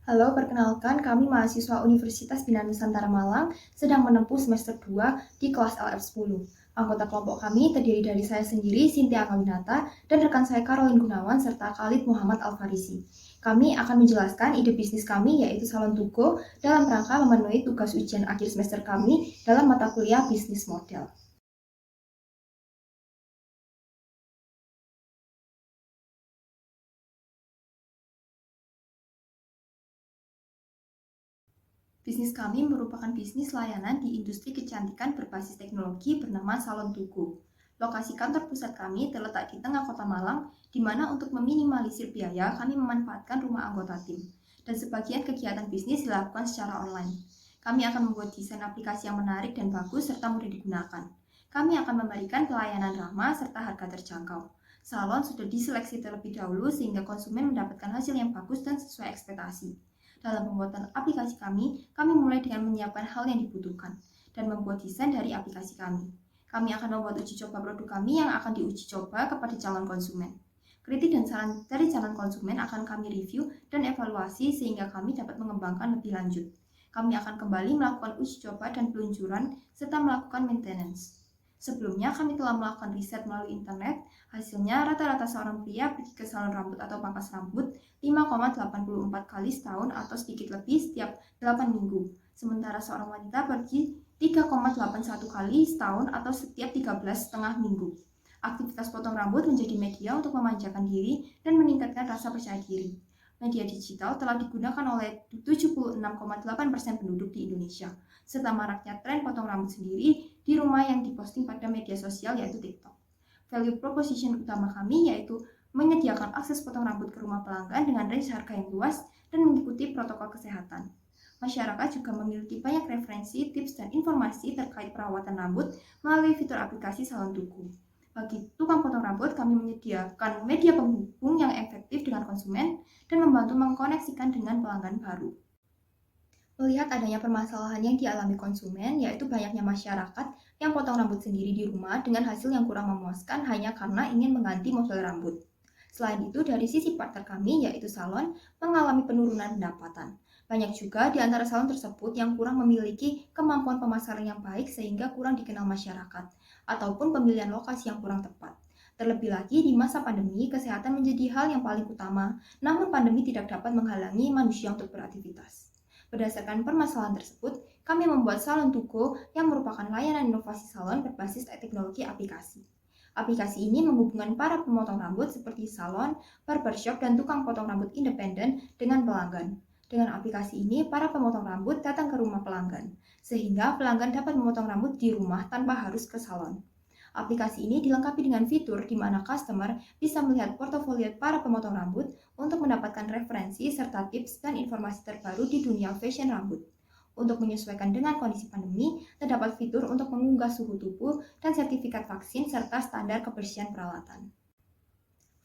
Halo, perkenalkan kami mahasiswa Universitas Bina Nusantara Malang sedang menempuh semester 2 di kelas LF10. Anggota kelompok kami terdiri dari saya sendiri, Sintia Kawinata, dan rekan saya Caroline Gunawan serta Khalid Muhammad Alfarisi. Kami akan menjelaskan ide bisnis kami yaitu Salon Tugo dalam rangka memenuhi tugas ujian akhir semester kami dalam mata kuliah bisnis model. Bisnis kami merupakan bisnis layanan di industri kecantikan berbasis teknologi bernama Salon Tugu. Lokasi kantor pusat kami terletak di tengah kota Malang, di mana untuk meminimalisir biaya, kami memanfaatkan rumah anggota tim. Dan sebagian kegiatan bisnis dilakukan secara online. Kami akan membuat desain aplikasi yang menarik dan bagus serta mudah digunakan. Kami akan memberikan pelayanan ramah serta harga terjangkau. Salon sudah diseleksi terlebih dahulu sehingga konsumen mendapatkan hasil yang bagus dan sesuai ekspektasi. Dalam pembuatan aplikasi kami mulai dengan menyiapkan hal yang dibutuhkan dan membuat desain dari aplikasi kami. Kami akan membuat uji coba produk kami yang akan diuji coba kepada calon konsumen. Kritik dan saran dari calon konsumen akan kami review dan evaluasi sehingga kami dapat mengembangkan lebih lanjut. Kami akan kembali melakukan uji coba dan peluncuran serta melakukan maintenance. Sebelumnya kami telah melakukan riset melalui internet. Hasilnya rata-rata seorang pria pergi ke salon rambut atau pangkas rambut 5,84 kali setahun atau sedikit lebih setiap 8 minggu. Sementara seorang wanita pergi 3,81 kali setahun atau setiap 13,5 minggu. Aktivitas potong rambut menjadi media untuk memanjakan diri dan meningkatkan rasa percaya diri. Media digital telah digunakan oleh 76,8% penduduk di Indonesia, serta maraknya tren potong rambut sendiri di rumah yang diposting pada media sosial yaitu TikTok. Value proposition utama kami yaitu menyediakan akses potong rambut ke rumah pelanggan dengan range harga yang luas dan mengikuti protokol kesehatan. Masyarakat juga memiliki banyak referensi, tips, dan informasi terkait perawatan rambut melalui fitur aplikasi Salon Tugu. Bagi tukang potong rambut, kami menyediakan media penghubung yang efektif dengan konsumen dan membantu mengkoneksikan dengan pelanggan baru. Melihat adanya permasalahan yang dialami konsumen, yaitu banyaknya masyarakat yang potong rambut sendiri di rumah dengan hasil yang kurang memuaskan hanya karena ingin mengganti model rambut. Selain itu, dari sisi partner kami, yaitu salon, mengalami penurunan pendapatan. Banyak juga di antara salon tersebut yang kurang memiliki kemampuan pemasaran yang baik sehingga kurang dikenal masyarakat, ataupun pemilihan lokasi yang kurang tepat. Terlebih lagi di masa pandemi, kesehatan menjadi hal yang paling utama, namun pandemi tidak dapat menghalangi manusia untuk beraktivitas. Berdasarkan permasalahan tersebut, kami membuat Salon Tugo yang merupakan layanan inovasi salon berbasis teknologi aplikasi. Aplikasi ini menghubungkan para pemotong rambut seperti salon, barbershop, dan tukang potong rambut independen dengan pelanggan. Dengan aplikasi ini, para pemotong rambut datang ke rumah pelanggan, sehingga pelanggan dapat memotong rambut di rumah tanpa harus ke salon. Aplikasi ini dilengkapi dengan fitur di mana customer bisa melihat portofolio para pemotong rambut untuk mendapatkan referensi serta tips dan informasi terbaru di dunia fashion rambut. Untuk menyesuaikan dengan kondisi pandemi, terdapat fitur untuk mengunggah suhu tubuh dan sertifikat vaksin serta standar kebersihan peralatan.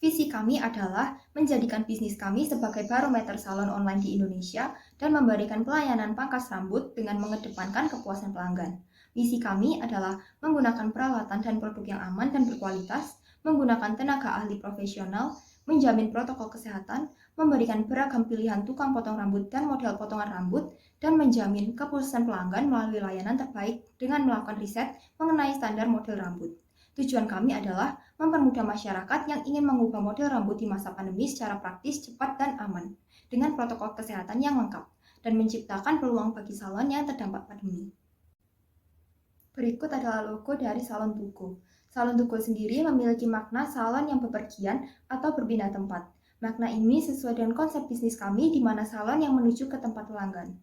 Visi kami adalah menjadikan bisnis kami sebagai barometer salon online di Indonesia dan memberikan pelayanan pangkas rambut dengan mengedepankan kepuasan pelanggan. Misi kami adalah menggunakan peralatan dan produk yang aman dan berkualitas, menggunakan tenaga ahli profesional, menjamin protokol kesehatan, memberikan beragam pilihan tukang potong rambut dan model potongan rambut, dan menjamin kepuasan pelanggan melalui layanan terbaik dengan melakukan riset mengenai standar model rambut. Tujuan kami adalah mempermudah masyarakat yang ingin mengubah model rambut di masa pandemi secara praktis, cepat, dan aman, dengan protokol kesehatan yang lengkap, dan menciptakan peluang bagi salon yang terdampak pandemi. Berikut adalah logo dari Salon Tugo. Salon Tugo sendiri memiliki makna salon yang bepergian atau berpindah tempat. Makna ini sesuai dengan konsep bisnis kami di mana salon yang menuju ke tempat pelanggan.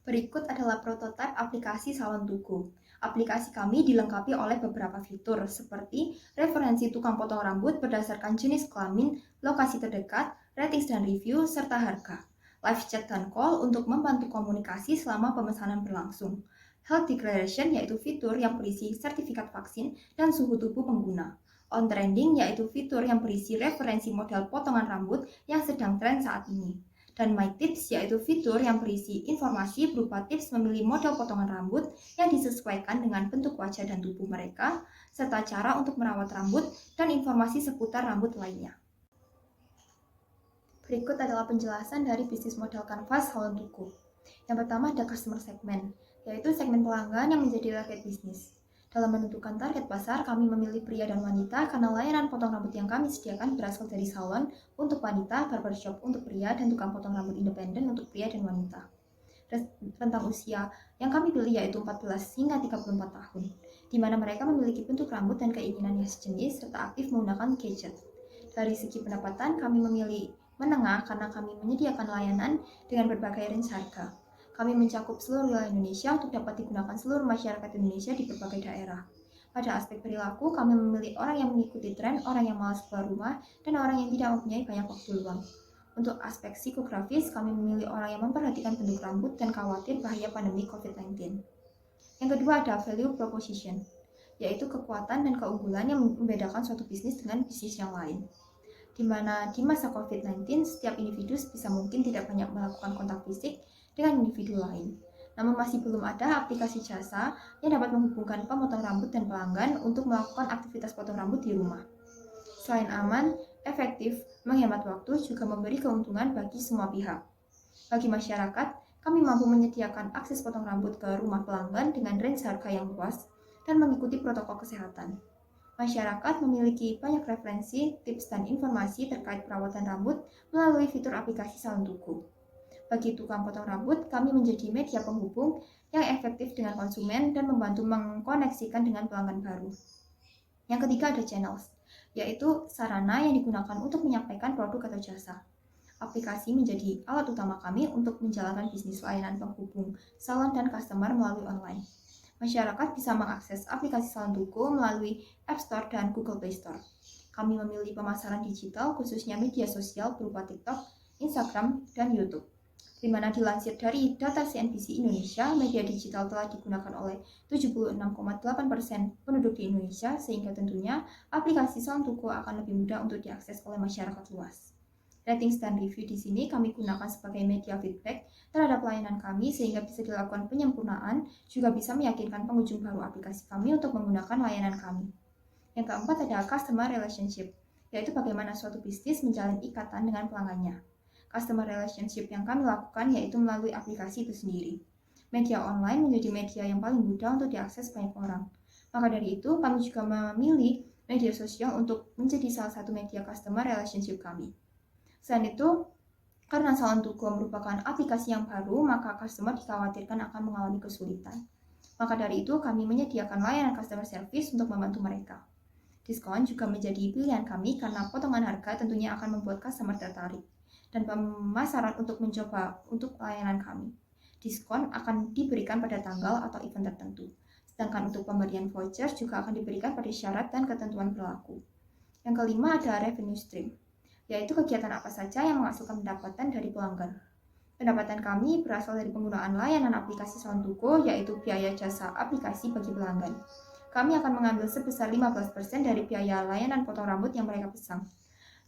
Berikut adalah prototipe aplikasi Salon Tugo. Aplikasi kami dilengkapi oleh beberapa fitur seperti referensi tukang potong rambut berdasarkan jenis kelamin, lokasi terdekat, ratings dan review, serta harga. Live chat dan call untuk membantu komunikasi selama pemesanan berlangsung. Health Declaration yaitu fitur yang berisi sertifikat vaksin dan suhu tubuh pengguna. On Trending yaitu fitur yang berisi referensi model potongan rambut yang sedang tren saat ini. Dan My Tips yaitu fitur yang berisi informasi berupa tips memilih model potongan rambut yang disesuaikan dengan bentuk wajah dan tubuh mereka, serta cara untuk merawat rambut dan informasi seputar rambut lainnya. Berikut adalah penjelasan dari bisnis model kanvas Salon Tuku. Yang pertama ada customer segment, yaitu segmen pelanggan yang menjadi target bisnis. Dalam menentukan target pasar, kami memilih pria dan wanita karena layanan potong rambut yang kami sediakan berasal dari salon untuk wanita, barbershop untuk pria, dan tukang potong rambut independen untuk pria dan wanita. Rentang usia yang kami pilih yaitu 14 hingga 34 tahun, di mana mereka memiliki bentuk rambut dan keinginan yang sejenis serta aktif menggunakan gadget. Dari segi pendapatan, kami memilih menengah karena kami menyediakan layanan dengan berbagai range harga. Kami mencakup seluruh wilayah Indonesia untuk dapat digunakan seluruh masyarakat Indonesia di berbagai daerah. Pada aspek perilaku, kami memilih orang yang mengikuti tren, orang yang malas keluar rumah, dan orang yang tidak mempunyai banyak waktu luang. Untuk aspek psikografis, kami memilih orang yang memperhatikan bentuk rambut dan khawatir bahaya pandemi COVID-19. Yang kedua ada value proposition, yaitu kekuatan dan keunggulan yang membedakan suatu bisnis dengan bisnis yang lain. Di mana di masa COVID-19, setiap individu sebisa mungkin tidak banyak melakukan kontak fisik dengan individu lain. Namun masih belum ada aplikasi jasa yang dapat menghubungkan pemotong rambut dan pelanggan untuk melakukan aktivitas potong rambut di rumah. Selain aman, efektif, menghemat waktu juga memberi keuntungan bagi semua pihak. Bagi masyarakat, kami mampu menyediakan akses potong rambut ke rumah pelanggan dengan range harga yang luas dan mengikuti protokol kesehatan. Masyarakat memiliki banyak referensi, tips, dan informasi terkait perawatan rambut melalui fitur aplikasi Salon Tuku. Bagi tukang potong rambut, kami menjadi media penghubung yang efektif dengan konsumen dan membantu mengkoneksikan dengan pelanggan baru. Yang ketiga ada channels, yaitu sarana yang digunakan untuk menyampaikan produk atau jasa. Aplikasi menjadi alat utama kami untuk menjalankan bisnis layanan penghubung salon dan customer melalui online. Masyarakat bisa mengakses aplikasi Salon Tuku melalui App Store dan Google Play Store. Kami memilih pemasaran digital khususnya media sosial berupa TikTok, Instagram, dan YouTube. Di mana dilansir dari data CNBC Indonesia, media digital telah digunakan oleh 76,8% penduduk di Indonesia, sehingga tentunya aplikasi Salon Tuku akan lebih mudah untuk diakses oleh masyarakat luas. Ratings dan review di sini kami gunakan sebagai media feedback terhadap layanan kami sehingga bisa dilakukan penyempurnaan, juga bisa meyakinkan pengunjung baru aplikasi kami untuk menggunakan layanan kami. Yang keempat adalah customer relationship, yaitu bagaimana suatu bisnis menjalin ikatan dengan pelanggannya. Customer relationship yang kami lakukan yaitu melalui aplikasi itu sendiri. Media online menjadi media yang paling mudah untuk diakses banyak orang. Maka dari itu, kami juga memilih media sosial untuk menjadi salah satu media customer relationship kami. Selain itu, karena Salon Tuku merupakan aplikasi yang baru, maka customer dikhawatirkan akan mengalami kesulitan. Maka dari itu, kami menyediakan layanan customer service untuk membantu mereka. Diskon juga menjadi pilihan kami karena potongan harga tentunya akan membuat customer tertarik. Dan pemasaran untuk mencoba untuk layanan kami. Diskon akan diberikan pada tanggal atau event tertentu. Sedangkan untuk pemberian voucher juga akan diberikan pada syarat dan ketentuan berlaku. Yang kelima ada revenue stream, yaitu kegiatan apa saja yang menghasilkan pendapatan dari pelanggan. Pendapatan kami berasal dari penggunaan layanan aplikasi Salon Tuku, yaitu biaya jasa aplikasi bagi pelanggan. Kami akan mengambil sebesar 15% dari biaya layanan potong rambut yang mereka pesan.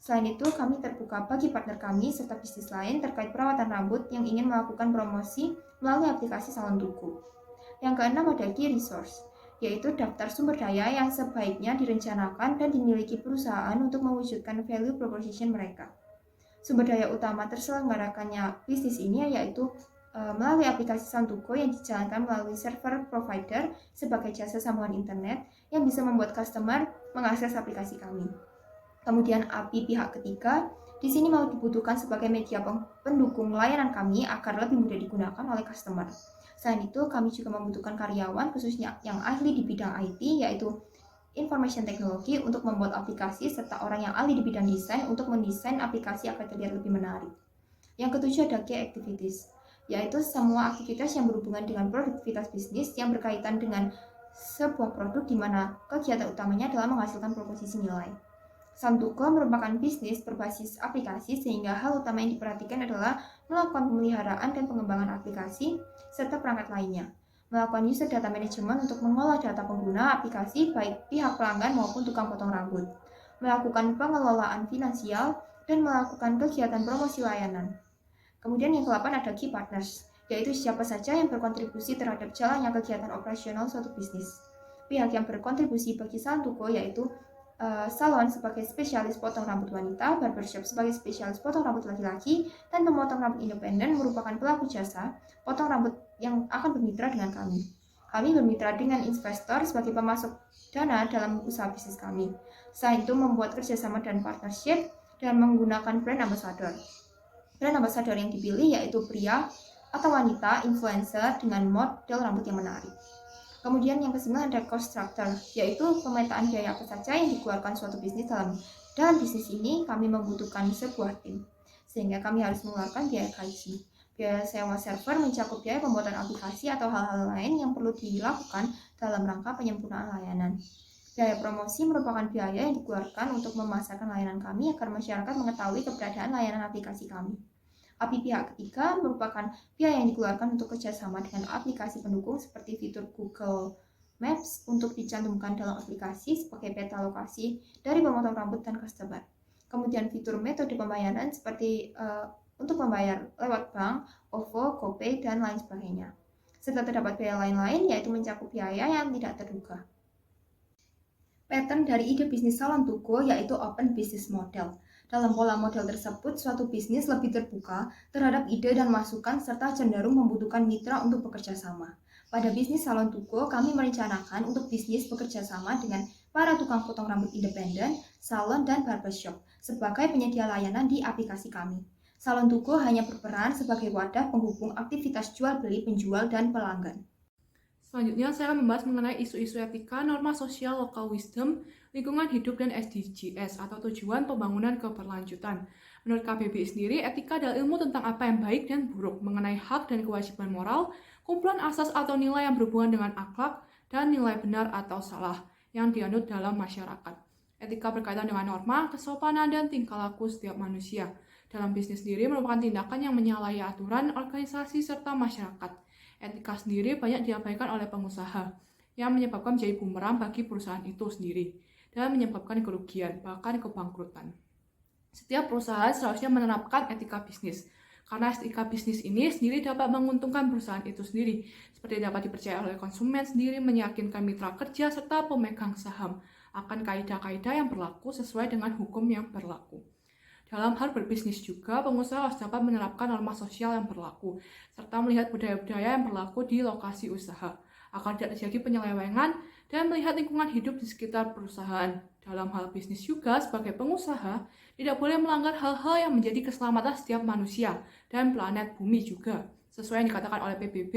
Selain itu, kami terbuka bagi partner kami serta bisnis lain terkait perawatan rambut yang ingin melakukan promosi melalui aplikasi Salon Tuku. Yang keenam ada key resource, yaitu daftar sumber daya yang sebaiknya direncanakan dan dimiliki perusahaan untuk mewujudkan value proposition mereka. Sumber daya utama terselenggarakannya bisnis ini yaitu melalui aplikasi Salon Tuku yang dijalankan melalui server provider sebagai jasa sambungan internet yang bisa membuat customer mengakses aplikasi kami. Kemudian API pihak ketiga, di sini mau dibutuhkan sebagai media pendukung layanan kami agar lebih mudah digunakan oleh customer. Selain itu, kami juga membutuhkan karyawan khususnya yang ahli di bidang IT, yaitu Information Technology untuk membuat aplikasi, serta orang yang ahli di bidang desain untuk mendesain aplikasi agar terlihat lebih menarik. Yang ketujuh ada key activities, yaitu semua aktivitas yang berhubungan dengan produktivitas bisnis yang berkaitan dengan sebuah produk di mana kegiatan utamanya adalah menghasilkan proposisi nilai. Salon Tuku merupakan bisnis berbasis aplikasi sehingga hal utama yang diperhatikan adalah melakukan pemeliharaan dan pengembangan aplikasi serta perangkat lainnya. Melakukan user data management untuk mengolah data pengguna aplikasi baik pihak pelanggan maupun tukang potong rambut. Melakukan pengelolaan finansial dan melakukan kegiatan promosi layanan. Kemudian yang ke-8 ada key partners, yaitu siapa saja yang berkontribusi terhadap jalannya kegiatan operasional suatu bisnis. Pihak yang berkontribusi bagi Salon Tuku yaitu salon sebagai spesialis potong rambut wanita, barbershop sebagai spesialis potong rambut laki-laki, dan pemotong rambut independen merupakan pelaku jasa potong rambut yang akan bermitra dengan kami. Kami bermitra dengan investor sebagai pemasok dana dalam usaha bisnis kami. Selain itu membuat kerjasama dan partnership dan menggunakan brand ambassador. Brand ambassador yang dipilih yaitu pria atau wanita influencer dengan model rambut yang menarik. Kemudian yang ke-9 ada cost structure, yaitu pemetaan biaya apa saja yang dikeluarkan suatu bisnis dalam bisnis ini kami membutuhkan sebuah tim, sehingga kami harus mengeluarkan biaya gaji. Biaya sewa server mencakup biaya pembuatan aplikasi atau hal-hal lain yang perlu dilakukan dalam rangka penyempurnaan layanan. Biaya promosi merupakan biaya yang dikeluarkan untuk memasarkan layanan kami agar masyarakat mengetahui keberadaan layanan aplikasi kami. API pihak ketiga merupakan biaya yang dikeluarkan untuk kerjasama dengan aplikasi pendukung seperti fitur Google Maps untuk dicantumkan dalam aplikasi sebagai peta lokasi dari pemotong rambut dan customer. Kemudian fitur metode pembayaran seperti untuk membayar lewat bank, OVO, GoPay, dan lain sebagainya. Serta terdapat biaya lain-lain yaitu mencakup biaya yang tidak terduga. Pattern dari ide bisnis salon tuku yaitu open business model. Dalam pola model tersebut, suatu bisnis lebih terbuka terhadap ide dan masukan serta cenderung membutuhkan mitra untuk bekerja sama. Pada bisnis salon tuku, kami merencanakan untuk bisnis bekerja sama dengan para tukang potong rambut independen, salon, dan barbershop sebagai penyedia layanan di aplikasi kami. Salon tuku hanya berperan sebagai wadah penghubung aktivitas jual beli penjual dan pelanggan. Selanjutnya, saya akan membahas mengenai isu-isu etika, norma sosial, local wisdom, lingkungan hidup, dan SDGs atau tujuan pembangunan keberlanjutan. Menurut KBBI sendiri, etika adalah ilmu tentang apa yang baik dan buruk, mengenai hak dan kewajiban moral, kumpulan asas atau nilai yang berhubungan dengan akhlak, dan nilai benar atau salah yang dianut dalam masyarakat. Etika berkaitan dengan norma, kesopanan, dan tingkah laku setiap manusia. Dalam bisnis sendiri merupakan tindakan yang menyalahi aturan, organisasi, serta masyarakat. Etika sendiri banyak diabaikan oleh pengusaha, yang menyebabkan menjadi bumerang bagi perusahaan itu sendiri, dan menyebabkan kerugian, bahkan kebangkrutan. Setiap perusahaan seharusnya menerapkan etika bisnis, karena etika bisnis ini sendiri dapat menguntungkan perusahaan itu sendiri, seperti dapat dipercaya oleh konsumen sendiri, meyakinkan mitra kerja, serta pemegang saham akan kaidah-kaidah yang berlaku sesuai dengan hukum yang berlaku. Dalam hal berbisnis juga, pengusaha harus dapat menerapkan norma sosial yang berlaku, serta melihat budaya-budaya yang berlaku di lokasi usaha, agar tidak terjadi penyelewengan dan melihat lingkungan hidup di sekitar perusahaan. Dalam hal bisnis juga, sebagai pengusaha, tidak boleh melanggar hal-hal yang menjadi keselamatan setiap manusia dan planet bumi juga, sesuai yang dikatakan oleh PBB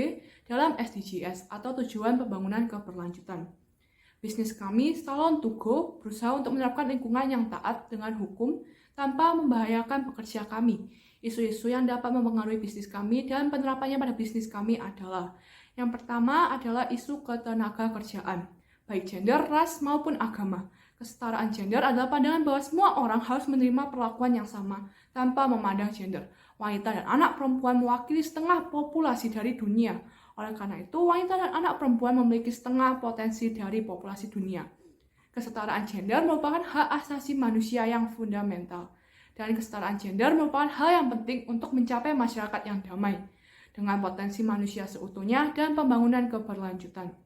dalam SDGs atau tujuan pembangunan keberlanjutan. Bisnis kami, Salon to Go, berusaha untuk menerapkan lingkungan yang taat dengan hukum, tanpa membahayakan pekerja kami. Isu-isu yang dapat mempengaruhi bisnis kami dan penerapannya pada bisnis kami adalah yang pertama adalah isu ketenaga kerjaan, baik gender, ras, maupun agama. Kesetaraan gender adalah pandangan bahwa semua orang harus menerima perlakuan yang sama tanpa memandang gender. Wanita dan anak perempuan mewakili setengah populasi dari dunia. Oleh karena itu, wanita dan anak perempuan memiliki setengah potensi dari populasi dunia. Kesetaraan gender merupakan hak asasi manusia yang fundamental. Dan kesetaraan gender merupakan hal yang penting untuk mencapai masyarakat yang damai, dengan potensi manusia seutuhnya dan pembangunan keberlanjutan.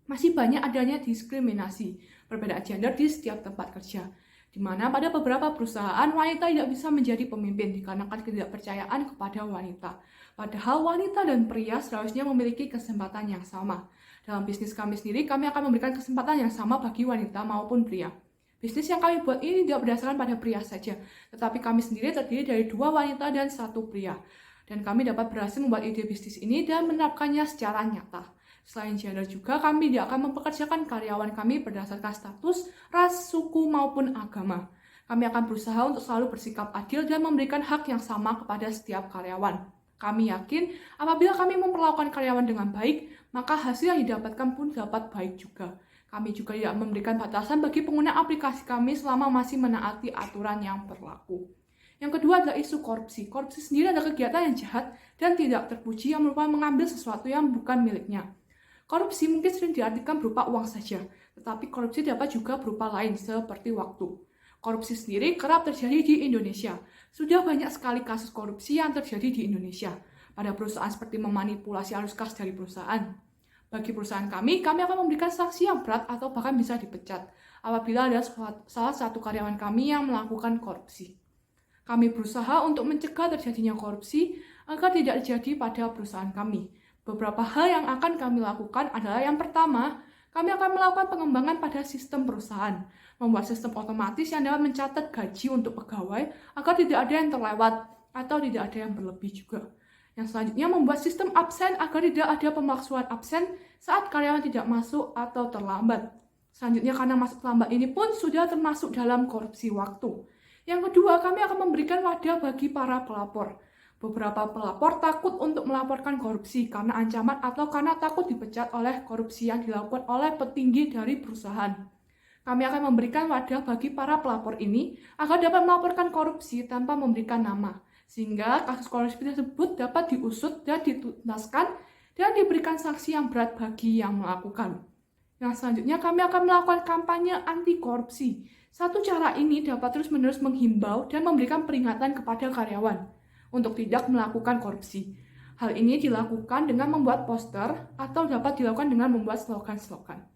Masih banyak adanya diskriminasi, perbedaan gender di setiap tempat kerja, di mana pada beberapa perusahaan wanita tidak bisa menjadi pemimpin dikarenakan ketidakpercayaan kepada wanita. Padahal wanita dan pria seharusnya memiliki kesempatan yang sama. Dalam bisnis kami sendiri, kami akan memberikan kesempatan yang sama bagi wanita maupun pria. Bisnis yang kami buat ini tidak berdasarkan pada pria saja, tetapi kami sendiri terdiri dari 2 wanita dan 1 pria. Dan kami dapat berhasil membuat ide bisnis ini dan menerapkannya secara nyata. Selain gender juga, kami tidak akan mempekerjakan karyawan kami berdasarkan status, ras, suku, maupun agama. Kami akan berusaha untuk selalu bersikap adil dan memberikan hak yang sama kepada setiap karyawan. Kami yakin apabila kami memperlakukan karyawan dengan baik, maka hasil yang didapatkan pun dapat baik juga. Kami juga tidak memberikan batasan bagi pengguna aplikasi kami selama masih menaati aturan yang berlaku. Yang kedua adalah isu korupsi. Korupsi sendiri adalah kegiatan yang jahat dan tidak terpuji yang merupakan mengambil sesuatu yang bukan miliknya. Korupsi mungkin sering diartikan berupa uang saja, tetapi korupsi dapat juga berupa lain seperti waktu. Korupsi sendiri kerap terjadi di Indonesia. Sudah banyak sekali kasus korupsi yang terjadi di Indonesia pada perusahaan seperti memanipulasi arus kas dari perusahaan. Bagi perusahaan kami akan memberikan sanksi yang berat atau bahkan bisa dipecat apabila ada salah satu karyawan kami yang melakukan korupsi. Kami berusaha untuk mencegah terjadinya korupsi agar tidak terjadi pada perusahaan kami. Beberapa hal yang akan kami lakukan adalah yang pertama, kami akan melakukan pengembangan pada sistem perusahaan, membuat sistem otomatis yang dapat mencatat gaji untuk pegawai agar tidak ada yang terlewat atau tidak ada yang berlebih juga. Yang selanjutnya membuat sistem absen agar tidak ada pemalsuan absen saat karyawan tidak masuk atau terlambat. Selanjutnya karena masuk terlambat ini pun sudah termasuk dalam korupsi waktu. Yang kedua, kami akan memberikan wadah bagi para pelapor. Beberapa pelapor takut untuk melaporkan korupsi karena ancaman atau karena takut dipecat oleh korupsi yang dilakukan oleh petinggi dari perusahaan. Kami akan memberikan wadah bagi para pelapor ini agar dapat melaporkan korupsi tanpa memberikan nama, sehingga kasus korupsi tersebut dapat diusut dan dituntaskan dan diberikan sanksi yang berat bagi yang melakukan. Yang selanjutnya kami akan melakukan kampanye anti korupsi. Satu cara ini dapat terus-menerus menghimbau dan memberikan peringatan kepada karyawan untuk tidak melakukan korupsi. Hal ini dilakukan dengan membuat poster atau dapat dilakukan dengan membuat slogan-slogan.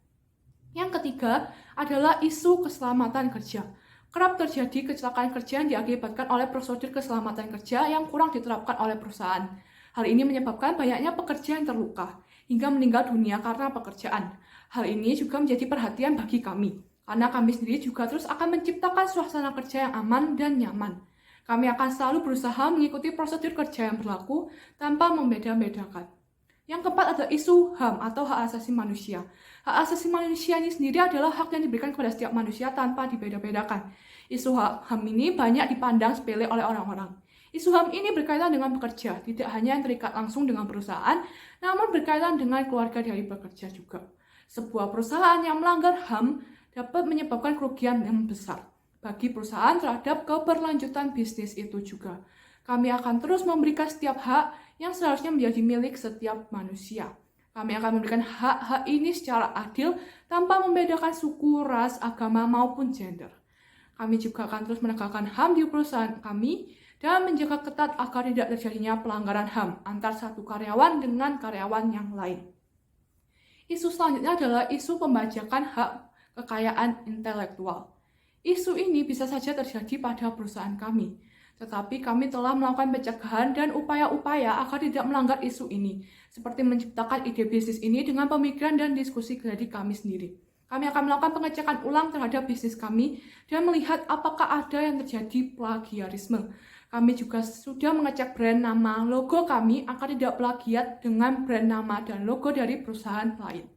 Yang ketiga adalah isu keselamatan kerja. Kerap terjadi kecelakaan kerja yang diakibatkan oleh prosedur keselamatan kerja yang kurang diterapkan oleh perusahaan. Hal ini menyebabkan banyaknya pekerja yang terluka hingga meninggal dunia karena pekerjaan. Hal ini juga menjadi perhatian bagi kami, karena kami sendiri juga terus akan menciptakan suasana kerja yang aman dan nyaman. Kami akan selalu berusaha mengikuti prosedur kerja yang berlaku tanpa membeda-bedakan. Yang keempat adalah isu HAM atau hak asasi manusia. Hak asasi manusia ini sendiri adalah hak yang diberikan kepada setiap manusia tanpa dibeda-bedakan. Isu hak HAM ini banyak dipandang sepele oleh orang-orang. Isu HAM ini berkaitan dengan pekerja, tidak hanya yang terikat langsung dengan perusahaan, namun berkaitan dengan keluarga dari pekerja juga. Sebuah perusahaan yang melanggar HAM dapat menyebabkan kerugian yang besar bagi perusahaan terhadap keberlanjutan bisnis itu juga. Kami akan terus memberikan setiap hak yang seharusnya menjadi milik setiap manusia. Kami akan memberikan hak-hak ini secara adil tanpa membedakan suku, ras, agama, maupun gender. Kami juga akan terus menegakkan HAM di perusahaan kami dan menjaga ketat agar tidak terjadinya pelanggaran HAM antar satu karyawan dengan karyawan yang lain. Isu selanjutnya adalah isu pembajakan hak kekayaan intelektual. Isu ini bisa saja terjadi pada perusahaan kami, tetapi kami telah melakukan pencegahan dan upaya-upaya agar tidak melanggar isu ini, seperti menciptakan ide bisnis ini dengan pemikiran dan diskusi dari kami sendiri. Kami akan melakukan pengecekan ulang terhadap bisnis kami dan melihat apakah ada yang terjadi plagiarisme. Kami juga sudah mengecek brand nama logo kami agar tidak plagiat dengan brand nama dan logo dari perusahaan lain.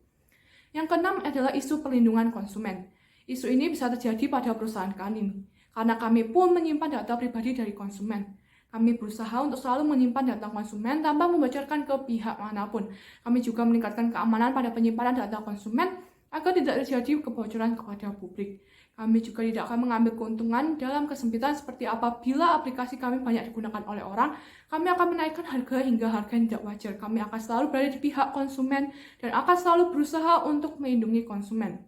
Yang keenam adalah isu perlindungan konsumen. Isu ini bisa terjadi pada perusahaan kami, karena kami pun menyimpan data pribadi dari konsumen. Kami berusaha untuk selalu menyimpan data konsumen tanpa membocorkan ke pihak manapun. Kami juga meningkatkan keamanan pada penyimpanan data konsumen agar tidak terjadi kebocoran kepada publik. Kami juga tidak akan mengambil keuntungan dalam kesempitan seperti apabila aplikasi kami banyak digunakan oleh orang, kami akan menaikkan harga hingga harga yang tidak wajar. Kami akan selalu berada di pihak konsumen dan akan selalu berusaha untuk melindungi konsumen.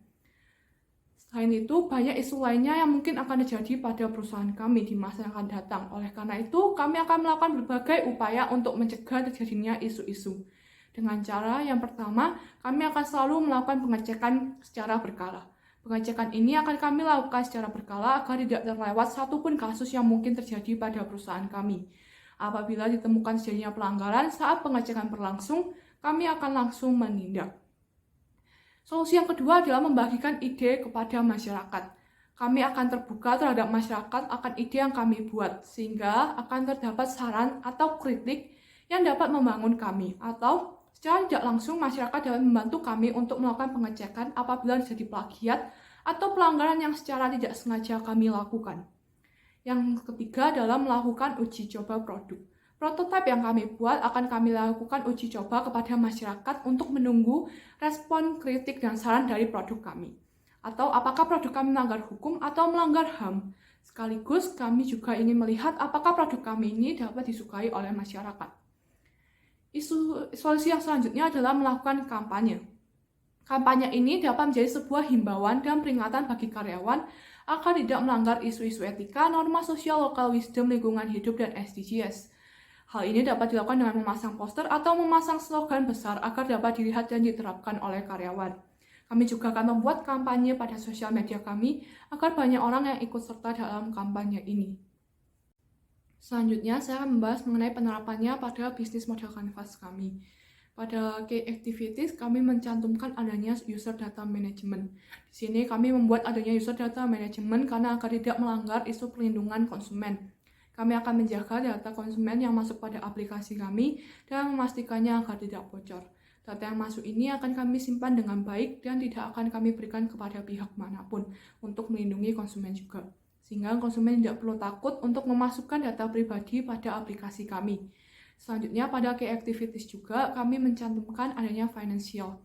Selain itu, banyak isu lainnya yang mungkin akan terjadi pada perusahaan kami di masa yang akan datang. Oleh karena itu, kami akan melakukan berbagai upaya untuk mencegah terjadinya isu-isu. Dengan cara yang pertama, kami akan selalu melakukan pengecekan secara berkala. Pengecekan ini akan kami lakukan secara berkala agar tidak terlewat satupun kasus yang mungkin terjadi pada perusahaan kami. Apabila ditemukan terjadinya pelanggaran saat pengecekan berlangsung, kami akan langsung menindak. Solusi yang kedua adalah membagikan ide kepada masyarakat. Kami akan terbuka terhadap masyarakat akan ide yang kami buat, sehingga akan terdapat saran atau kritik yang dapat membangun kami, atau secara tidak langsung masyarakat dapat membantu kami untuk melakukan pengecekan apabila terjadi plagiat atau pelanggaran yang secara tidak sengaja kami lakukan. Yang ketiga adalah melakukan uji coba produk. Prototipe yang kami buat akan kami lakukan uji coba kepada masyarakat untuk menunggu respon kritik dan saran dari produk kami. Atau apakah produk kami melanggar hukum atau melanggar HAM. Sekaligus kami juga ingin melihat apakah produk kami ini dapat disukai oleh masyarakat. Solusi yang selanjutnya adalah melakukan kampanye. Kampanye ini dapat menjadi sebuah himbauan dan peringatan bagi karyawan agar tidak melanggar isu-isu etika, norma sosial, local wisdom, lingkungan hidup, dan SDGs. Hal ini dapat dilakukan dengan memasang poster atau memasang slogan besar agar dapat dilihat dan diterapkan oleh karyawan. Kami juga akan membuat kampanye pada sosial media kami agar banyak orang yang ikut serta dalam kampanye ini. Selanjutnya, saya akan membahas mengenai penerapannya pada bisnis model Canvas kami. Pada key activities, kami mencantumkan adanya user data management. Di sini kami membuat adanya user data management karena agar tidak melanggar isu perlindungan konsumen. Kami akan menjaga data konsumen yang masuk pada aplikasi kami dan memastikannya agar tidak bocor. Data yang masuk ini akan kami simpan dengan baik dan tidak akan kami berikan kepada pihak manapun untuk melindungi konsumen juga. Sehingga konsumen tidak perlu takut untuk memasukkan data pribadi pada aplikasi kami. Selanjutnya, pada key activities juga kami mencantumkan adanya financial.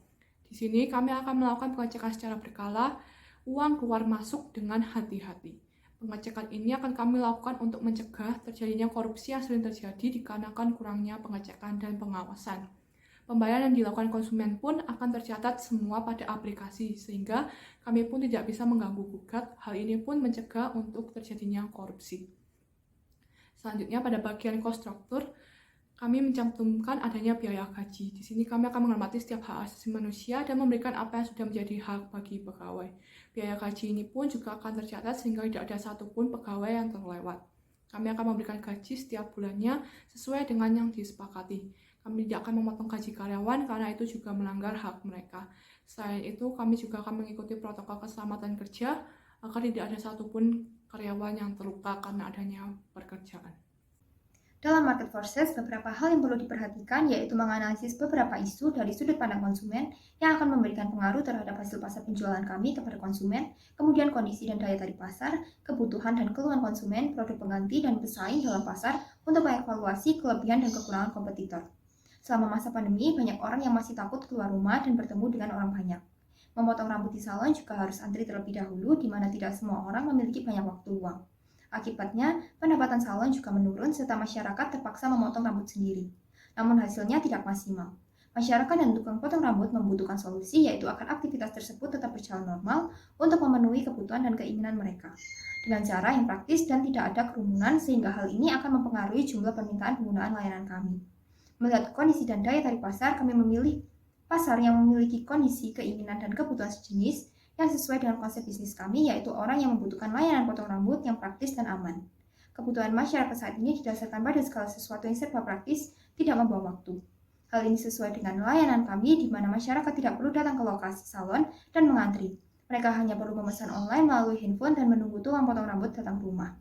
Di sini kami akan melakukan pengecekan secara berkala, uang keluar masuk dengan hati-hati. Pengecekan ini akan kami lakukan untuk mencegah terjadinya korupsi yang sering terjadi dikarenakan kurangnya pengecekan dan pengawasan. Pembayaran yang dilakukan konsumen pun akan tercatat semua pada aplikasi, sehingga kami pun tidak bisa mengganggu gugat. Hal ini pun mencegah untuk terjadinya korupsi. Selanjutnya, pada bagian cost structure, kami mencantumkan adanya biaya gaji. Di sini kami akan menghormati setiap hak asasi manusia dan memberikan apa yang sudah menjadi hak bagi pegawai. Biaya gaji ini pun juga akan tercatat sehingga tidak ada satupun pegawai yang terlewat. Kami akan memberikan gaji setiap bulannya sesuai dengan yang disepakati. Kami tidak akan memotong gaji karyawan karena itu juga melanggar hak mereka. Selain itu, kami juga akan mengikuti protokol keselamatan kerja agar tidak ada satupun karyawan yang terluka karena adanya pekerjaan. Dalam market forces, beberapa hal yang perlu diperhatikan yaitu menganalisis beberapa isu dari sudut pandang konsumen yang akan memberikan pengaruh terhadap hasil pasar penjualan kami kepada konsumen, kemudian kondisi dan daya tarik pasar, kebutuhan dan keluhan konsumen, produk pengganti dan pesaing dalam pasar untuk mengevaluasi kelebihan dan kekurangan kompetitor. Selama masa pandemi, banyak orang yang masih takut keluar rumah dan bertemu dengan orang banyak. Memotong rambut di salon juga harus antri terlebih dahulu, di mana tidak semua orang memiliki banyak waktu luang. Akibatnya, pendapatan salon juga menurun serta masyarakat terpaksa memotong rambut sendiri. Namun hasilnya tidak maksimal. Masyarakat dan tukang potong rambut membutuhkan solusi, yaitu agar aktivitas tersebut tetap berjalan normal untuk memenuhi kebutuhan dan keinginan mereka. Dengan cara yang praktis dan tidak ada kerumunan, sehingga hal ini akan mempengaruhi jumlah permintaan penggunaan layanan kami. Melihat kondisi dan daya tarik pasar, kami memilih pasar yang memiliki kondisi, keinginan, dan kebutuhan sejenis yang sesuai dengan konsep bisnis kami, yaitu orang yang membutuhkan layanan potong rambut yang praktis dan aman. Kebutuhan masyarakat saat ini didasarkan pada segala sesuatu yang serba praktis, tidak membawa waktu. Hal ini sesuai dengan layanan kami, di mana masyarakat tidak perlu datang ke lokasi salon dan mengantri. Mereka hanya perlu memesan online melalui handphone dan menunggu tukang potong rambut datang ke rumah.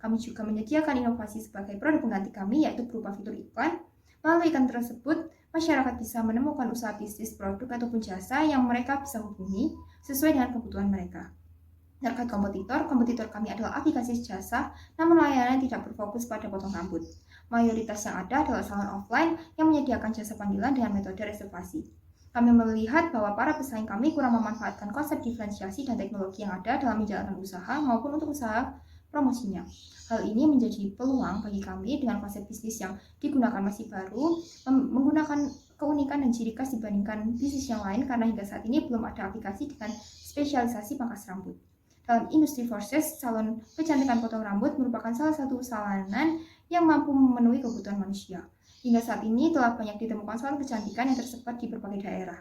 Kami juga menyediakan inovasi sebagai produk pengganti kami, yaitu berupa fitur iklan. Melalui iklan tersebut, masyarakat bisa menemukan usaha bisnis produk ataupun jasa yang mereka bisa hubungi sesuai dengan kebutuhan mereka. Terkait kompetitor kami adalah aplikasi jasa, namun layanan tidak berfokus pada potong rambut. Mayoritas yang ada adalah salon offline yang menyediakan jasa panggilan dengan metode reservasi. Kami melihat bahwa para pesaing kami kurang memanfaatkan konsep diferensiasi dan teknologi yang ada dalam menjalankan usaha maupun untuk usaha promosinya. Hal ini menjadi peluang bagi kami dengan konsep bisnis yang digunakan masih baru, menggunakan keunikan dan ciri khas dibandingkan bisnis yang lain karena hingga saat ini belum ada aplikasi dengan spesialisasi pangkas rambut. Dalam industri forces, salon kecantikan potong rambut merupakan salah satu usaha layanan yang mampu memenuhi kebutuhan manusia. Hingga saat ini telah banyak ditemukan salon kecantikan yang tersebar di berbagai daerah.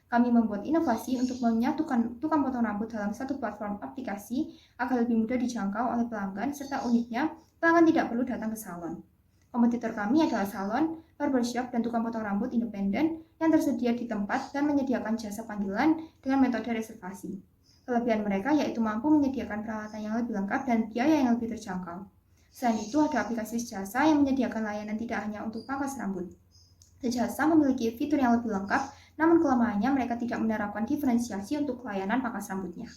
Kami membuat inovasi untuk menyatukan tukang potong rambut dalam satu platform aplikasi agar lebih mudah dijangkau oleh pelanggan, serta uniknya, pelanggan tidak perlu datang ke salon. Kompetitor kami adalah salon, barbershop, dan tukang potong rambut independen yang tersedia di tempat dan menyediakan jasa panggilan dengan metode reservasi. Kelebihan mereka yaitu mampu menyediakan peralatan yang lebih lengkap dan biaya yang lebih terjangkau. Selain itu, ada aplikasi jasa yang menyediakan layanan tidak hanya untuk pangkas rambut. Jasa memiliki fitur yang lebih lengkap, namun kelemahannya mereka tidak menerapkan diferensiasi untuk layanan pangkas rambutnya.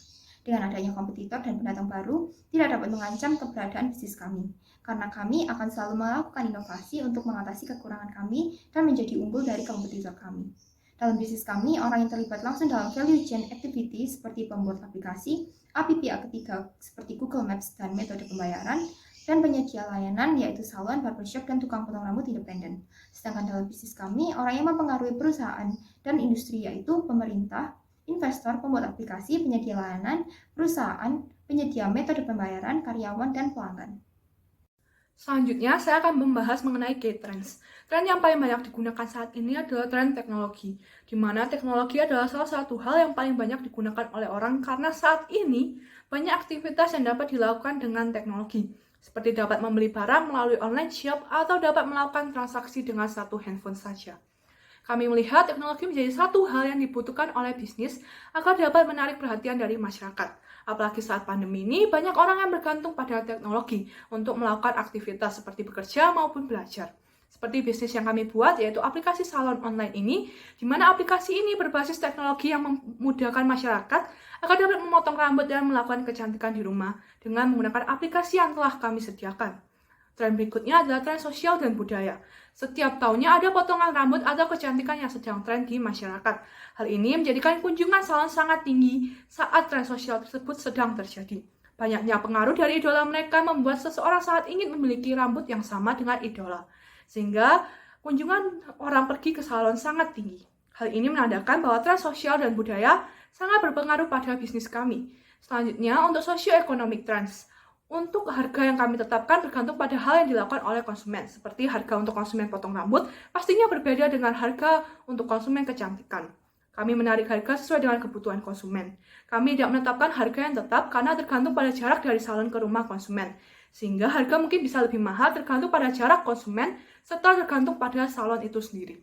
Dengan adanya kompetitor dan pendatang baru, tidak dapat mengancam keberadaan bisnis kami, karena kami akan selalu melakukan inovasi untuk mengatasi kekurangan kami dan menjadi unggul dari kompetitor kami. Dalam bisnis kami, orang yang terlibat langsung dalam value chain activity seperti pembuat aplikasi, app ketiga seperti Google Maps dan metode pembayaran, dan penyedia layanan yaitu salon, barbershop, dan tukang potong rambut independen. Sedangkan dalam bisnis kami, orang yang mempengaruhi perusahaan dan industri yaitu pemerintah, investor, pembuat aplikasi, penyedia layanan, perusahaan, penyedia metode pembayaran, karyawan, dan pelanggan. Selanjutnya, saya akan membahas mengenai key trends. Tren yang paling banyak digunakan saat ini adalah tren teknologi, di mana teknologi adalah salah satu hal yang paling banyak digunakan oleh orang karena saat ini banyak aktivitas yang dapat dilakukan dengan teknologi, seperti dapat membeli barang melalui online shop atau dapat melakukan transaksi dengan satu handphone saja. Kami melihat teknologi menjadi satu hal yang dibutuhkan oleh bisnis agar dapat menarik perhatian dari masyarakat. Apalagi saat pandemi ini, banyak orang yang bergantung pada teknologi untuk melakukan aktivitas seperti bekerja maupun belajar. Seperti bisnis yang kami buat, yaitu aplikasi salon online ini, di mana aplikasi ini berbasis teknologi yang memudahkan masyarakat agar dapat memotong rambut dan melakukan kecantikan di rumah dengan menggunakan aplikasi yang telah kami sediakan. Tren berikutnya adalah tren sosial dan budaya. Setiap tahunnya ada potongan rambut atau kecantikan yang sedang tren di masyarakat. Hal ini menjadikan kunjungan salon sangat tinggi saat tren sosial tersebut sedang terjadi. Banyaknya pengaruh dari idola mereka membuat seseorang sangat ingin memiliki rambut yang sama dengan idola. Sehingga kunjungan orang pergi ke salon sangat tinggi. Hal ini menandakan bahwa tren sosial dan budaya sangat berpengaruh pada bisnis kami. Selanjutnya, untuk socio-economic trends. Untuk harga yang kami tetapkan tergantung pada hal yang dilakukan oleh konsumen. Seperti harga untuk konsumen potong rambut, pastinya berbeda dengan harga untuk konsumen kecantikan. Kami menarik harga sesuai dengan kebutuhan konsumen. Kami tidak menetapkan harga yang tetap karena tergantung pada jarak dari salon ke rumah konsumen. Sehingga harga mungkin bisa lebih mahal tergantung pada jarak konsumen, serta tergantung pada salon itu sendiri.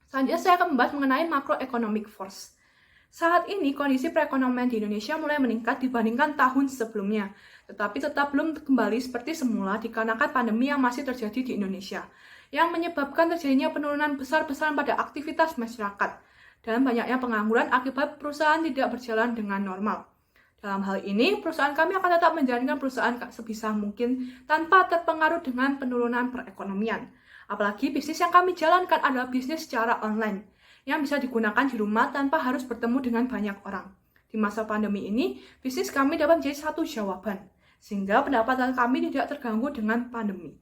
Selanjutnya saya akan membahas mengenai macroeconomic force. Saat ini kondisi perekonomian di Indonesia mulai meningkat dibandingkan tahun sebelumnya, tetapi tetap belum kembali seperti semula dikarenakan pandemi yang masih terjadi di Indonesia, yang menyebabkan terjadinya penurunan besar-besaran pada aktivitas masyarakat, dan banyaknya pengangguran akibat perusahaan tidak berjalan dengan normal. Dalam hal ini, perusahaan kami akan tetap menjalankan perusahaan sebisa mungkin tanpa terpengaruh dengan penurunan perekonomian. Apalagi bisnis yang kami jalankan adalah bisnis secara online, yang bisa digunakan di rumah tanpa harus bertemu dengan banyak orang. Di masa pandemi ini, bisnis kami dapat menjadi satu jawaban, sehingga pendapatan kami tidak terganggu dengan pandemi.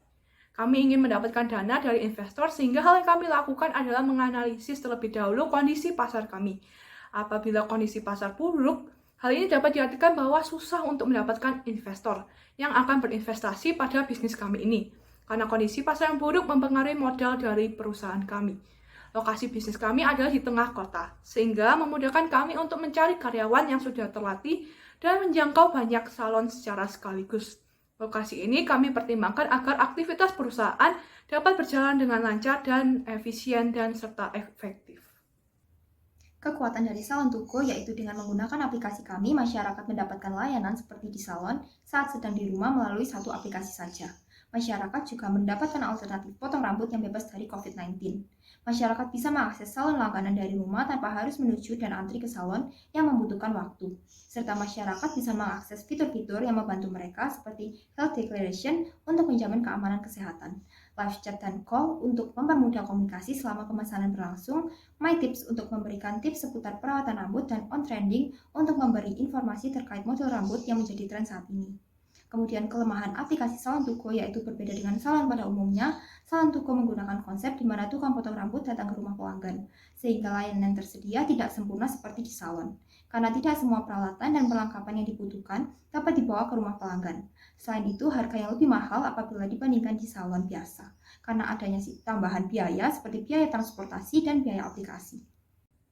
Kami ingin mendapatkan dana dari investor, sehingga hal yang kami lakukan adalah menganalisis terlebih dahulu kondisi pasar kami. Apabila kondisi pasar buruk, hal ini dapat diartikan bahwa susah untuk mendapatkan investor yang akan berinvestasi pada bisnis kami ini, karena kondisi pasar yang buruk mempengaruhi modal dari perusahaan kami. Lokasi bisnis kami adalah di tengah kota, sehingga memudahkan kami untuk mencari karyawan yang sudah terlatih dan menjangkau banyak salon secara sekaligus. Lokasi ini kami pertimbangkan agar aktivitas perusahaan dapat berjalan dengan lancar dan efisien dan serta efektif. Kekuatan dari salon tuku yaitu dengan menggunakan aplikasi kami, masyarakat mendapatkan layanan seperti di salon saat sedang di rumah melalui satu aplikasi saja. Masyarakat juga mendapatkan alternatif potong rambut yang bebas dari COVID-19. Masyarakat bisa mengakses salon langganan dari rumah tanpa harus menuju dan antri ke salon yang membutuhkan waktu. Serta masyarakat bisa mengakses fitur-fitur yang membantu mereka seperti health declaration untuk menjamin keamanan kesehatan, live chat dan call untuk mempermudah komunikasi selama pemesanan berlangsung, My Tips untuk memberikan tips seputar perawatan rambut, dan On Trending untuk memberi informasi terkait model rambut yang menjadi tren saat ini. Kemudian kelemahan aplikasi salon tuku yaitu berbeda dengan salon pada umumnya, salon tuku menggunakan konsep di mana tukang potong rambut datang ke rumah pelanggan, sehingga layanan tersedia tidak sempurna seperti di salon, karena tidak semua peralatan dan perlengkapan yang dibutuhkan dapat dibawa ke rumah pelanggan. Selain itu, harga yang lebih mahal apabila dibandingkan di salon biasa, karena adanya tambahan biaya seperti biaya transportasi dan biaya aplikasi.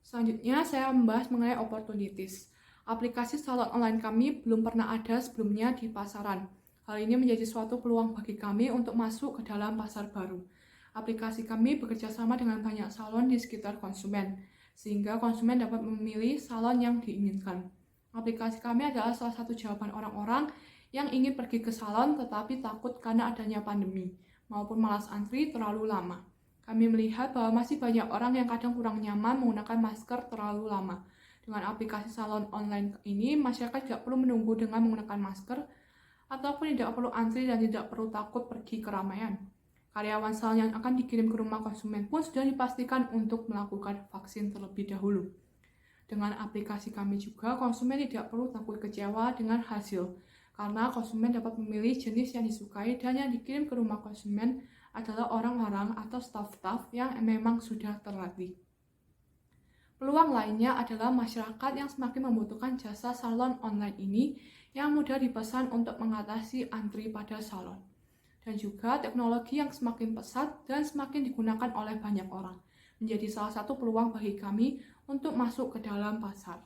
Selanjutnya, saya membahas mengenai opportunities. Aplikasi salon online kami belum pernah ada sebelumnya di pasaran. Hal ini menjadi suatu peluang bagi kami untuk masuk ke dalam pasar baru. Aplikasi kami bekerja sama dengan banyak salon di sekitar konsumen, sehingga konsumen dapat memilih salon yang diinginkan. Aplikasi kami adalah salah satu jawaban orang-orang yang ingin pergi ke salon tetapi takut karena adanya pandemi, maupun malas antri terlalu lama. Kami melihat bahwa masih banyak orang yang kadang kurang nyaman menggunakan masker terlalu lama. Dengan aplikasi salon online ini, masyarakat tidak perlu menunggu dengan menggunakan masker, ataupun tidak perlu antri dan tidak perlu takut pergi ke keramaian. Karyawan salon yang akan dikirim ke rumah konsumen pun sudah dipastikan untuk melakukan vaksin terlebih dahulu. Dengan aplikasi kami juga, konsumen tidak perlu takut kecewa dengan hasil, karena konsumen dapat memilih jenis yang disukai dan yang dikirim ke rumah konsumen adalah orang-orang atau staf-staf yang memang sudah terlatih. Peluang lainnya adalah masyarakat yang semakin membutuhkan jasa salon online ini yang mudah dipesan untuk mengatasi antri pada salon. dan juga teknologi yang semakin pesat dan semakin digunakan oleh banyak orang, menjadi salah satu peluang bagi kami untuk masuk ke dalam pasar.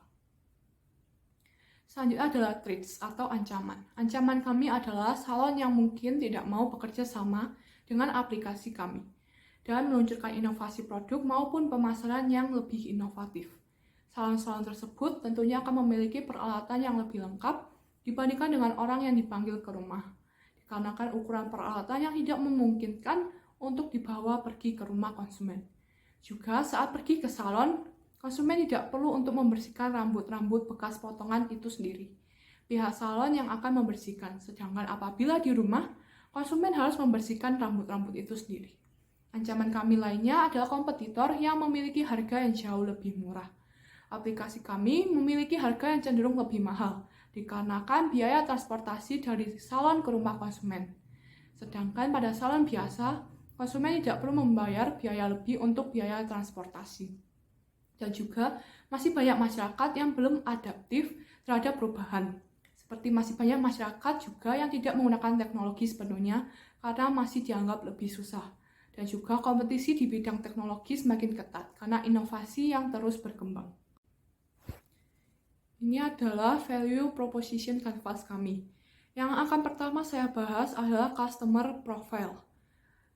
Selanjutnya adalah threats atau ancaman. Ancaman kami adalah salon yang mungkin tidak mau bekerja sama dengan aplikasi kami dan meluncurkan inovasi produk maupun pemasaran yang lebih inovatif. Salon-salon tersebut tentunya akan memiliki peralatan yang lebih lengkap dibandingkan dengan orang yang dipanggil ke rumah, dikarenakan ukuran peralatan yang tidak memungkinkan untuk dibawa pergi ke rumah konsumen. Juga saat pergi ke salon, konsumen tidak perlu untuk membersihkan rambut-rambut bekas potongan itu sendiri. Pihak salon yang akan membersihkan, sedangkan apabila di rumah, konsumen harus membersihkan rambut-rambut itu sendiri. Ancaman kami lainnya adalah kompetitor yang memiliki harga yang jauh lebih murah. Aplikasi kami memiliki harga yang cenderung lebih mahal, dikarenakan biaya transportasi dari salon ke rumah konsumen. Sedangkan pada salon biasa, konsumen tidak perlu membayar biaya lebih untuk biaya transportasi. Dan juga masih banyak masyarakat yang belum adaptif terhadap perubahan. Seperti masih banyak masyarakat juga yang tidak menggunakan teknologi sepenuhnya karena masih dianggap lebih susah. Dan juga kompetisi di bidang teknologi semakin ketat karena inovasi yang terus berkembang. Ini adalah value proposition canvas kami. Yang akan pertama saya bahas adalah customer profile.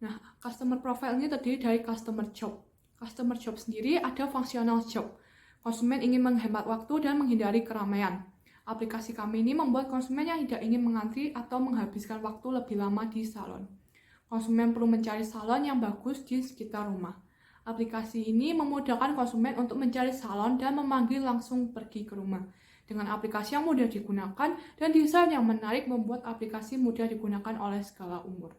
Nah, customer profile ini terdiri dari customer job. Customer job sendiri ada fungsional job. Konsumen ingin menghemat waktu dan menghindari keramaian. Aplikasi kami ini membuat konsumen yang tidak ingin mengantri atau menghabiskan waktu lebih lama di salon. Konsumen perlu mencari salon yang bagus di sekitar rumah. Aplikasi ini memudahkan konsumen untuk mencari salon dan memanggil langsung pergi ke rumah. Dengan aplikasi yang mudah digunakan dan desain yang menarik membuat aplikasi mudah digunakan oleh segala umur.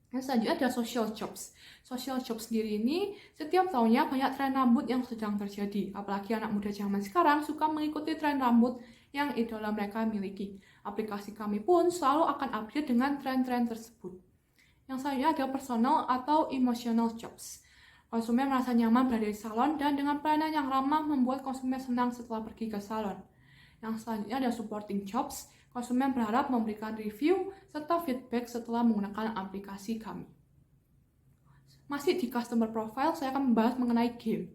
Yang selanjutnya ada social jobs. Social jobs sendiri ini setiap tahunnya banyak tren rambut yang sedang terjadi. Apalagi anak muda zaman sekarang suka mengikuti tren rambut yang idola mereka miliki. Aplikasi kami pun selalu akan update dengan tren-tren tersebut. Yang selanjutnya ada personal atau emotional jobs. Konsumen merasa nyaman berada di salon dan dengan pelayanan yang ramah membuat konsumen senang setelah pergi ke salon. Yang selanjutnya ada supporting jobs. Konsumen berharap memberikan review serta feedback setelah menggunakan aplikasi kami. Masih di customer profile, saya akan membahas mengenai gain.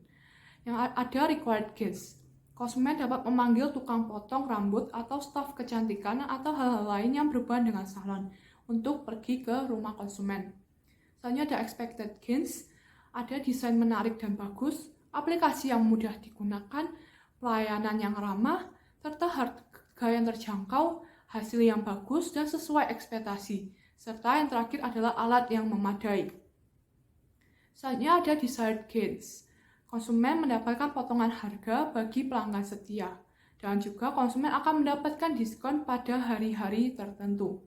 Yang ada required gains. Konsumen dapat memanggil tukang potong rambut atau staf kecantikan atau hal-hal lain yang berhubungan dengan salon untuk pergi ke rumah konsumen. Selanjutnya ada expected gains, ada desain menarik dan bagus, aplikasi yang mudah digunakan, pelayanan yang ramah, serta harga yang terjangkau, hasil yang bagus dan sesuai ekspektasi, serta yang terakhir adalah alat yang memadai. Selanjutnya ada desired gains. Konsumen mendapatkan potongan harga bagi pelanggan setia, dan juga konsumen akan mendapatkan diskon pada hari-hari tertentu.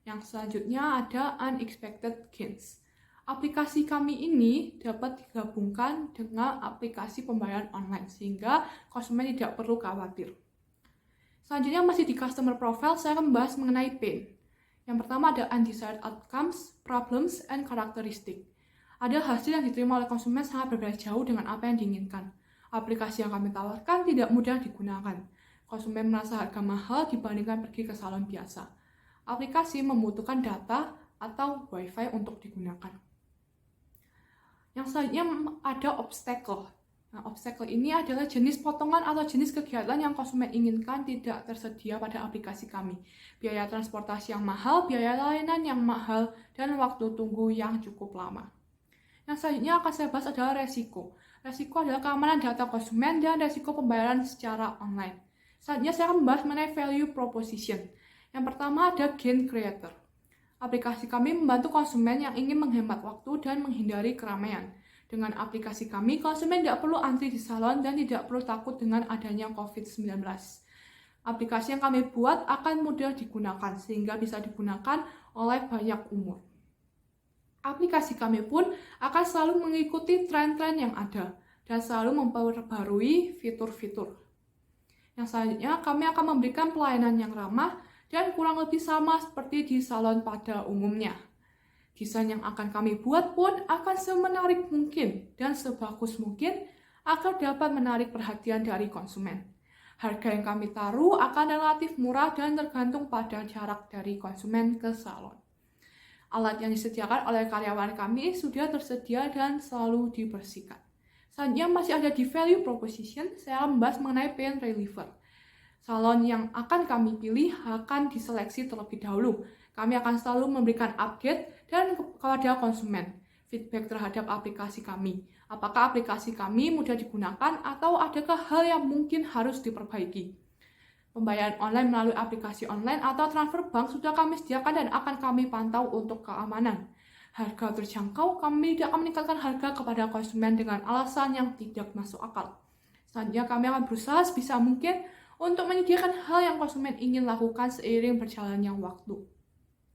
Yang selanjutnya ada unexpected gains. Aplikasi kami ini dapat digabungkan dengan aplikasi pembayaran online, sehingga konsumen tidak perlu khawatir. Selanjutnya masih di customer profile, saya akan membahas mengenai pain. Yang pertama ada undesired outcomes, problems, and characteristic. Ada hasil yang diterima oleh konsumen sangat berbeda jauh dengan apa yang diinginkan. Aplikasi yang kami tawarkan tidak mudah digunakan. Konsumen merasa harga mahal dibandingkan pergi ke salon biasa. Aplikasi membutuhkan data atau WiFi untuk digunakan. Yang selanjutnya ada obstacle. Nah, obstacle ini adalah jenis potongan atau jenis kegiatan yang konsumen inginkan tidak tersedia pada aplikasi kami. Biaya transportasi yang mahal, biaya layanan yang mahal, dan waktu tunggu yang cukup lama. Yang selanjutnya akan saya bahas adalah resiko. Resiko adalah keamanan data konsumen dan resiko pembayaran secara online. Selanjutnya saya akan membahas mengenai value proposition. Yang pertama ada gain creator. Aplikasi kami membantu konsumen yang ingin menghemat waktu dan menghindari keramaian. Dengan aplikasi kami, konsumen tidak perlu antri di salon dan tidak perlu takut dengan adanya COVID-19. Aplikasi yang kami buat akan mudah digunakan sehingga bisa digunakan oleh banyak umur. Aplikasi kami pun akan selalu mengikuti tren-tren yang ada dan selalu memperbarui fitur-fitur. Yang selanjutnya, kami akan memberikan pelayanan yang ramah dan kurang lebih sama seperti di salon pada umumnya. Desain yang akan kami buat pun akan semenarik mungkin dan sebagus mungkin agar dapat menarik perhatian dari konsumen. Harga yang kami taruh akan relatif murah dan tergantung pada jarak dari konsumen ke salon. Alat yang disediakan oleh karyawan kami sudah tersedia dan selalu dibersihkan. Selanjutnya masih ada di value proposition, saya akan membahas mengenai pain reliever. Salon yang akan kami pilih akan diseleksi terlebih dahulu. Kami akan selalu memberikan update dan kepada konsumen feedback terhadap aplikasi kami. Apakah aplikasi kami mudah digunakan atau adakah hal yang mungkin harus diperbaiki? Pembayaran online melalui aplikasi online atau transfer bank sudah kami sediakan dan akan kami pantau untuk keamanan. Harga terjangkau, kami tidak akan meningkatkan harga kepada konsumen dengan alasan yang tidak masuk akal. Selanjutnya kami akan berusaha sebisa mungkin untuk menyediakan hal yang konsumen ingin lakukan seiring berjalannya waktu.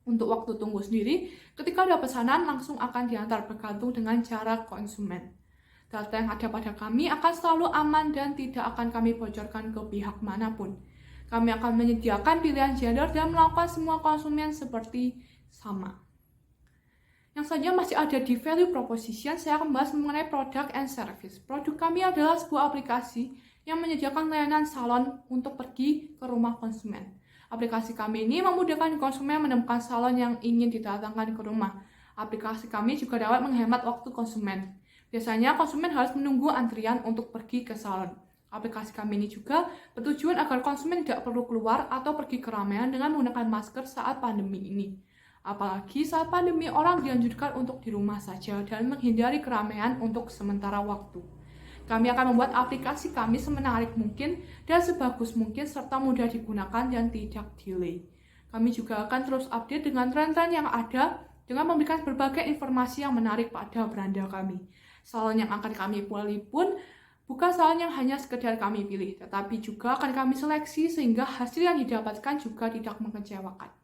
Untuk waktu tunggu sendiri, ketika ada pesanan langsung akan diantar bergantung dengan cara konsumen. Data yang ada pada kami akan selalu aman dan tidak akan kami bocorkan ke pihak manapun. Kami akan menyediakan pilihan gender dan melakukan semua konsumen seperti sama. Yang selanjutnya masih ada di value proposition, saya akan membahas mengenai product and service. Produk kami adalah sebuah aplikasi yang menyediakan layanan salon untuk pergi ke rumah konsumen. Aplikasi kami ini memudahkan konsumen menemukan salon yang ingin didatangkan ke rumah. Aplikasi kami juga dapat menghemat waktu konsumen. Biasanya konsumen harus menunggu antrian untuk pergi ke salon. Aplikasi kami ini juga bertujuan agar konsumen tidak perlu keluar atau pergi ke keramaian dengan menggunakan masker saat pandemi ini. Apalagi saat pandemi orang dianjurkan untuk di rumah saja dan menghindari keramaian untuk sementara waktu. Kami akan membuat aplikasi kami semenarik mungkin dan sebagus mungkin serta mudah digunakan dan tidak delay. Kami juga akan terus update dengan tren-tren yang ada dengan memberikan berbagai informasi yang menarik pada beranda kami. Salon yang akan kami pilih pun bukan salon yang hanya sekedar kami pilih, tetapi juga akan kami seleksi sehingga hasil yang didapatkan juga tidak mengecewakan.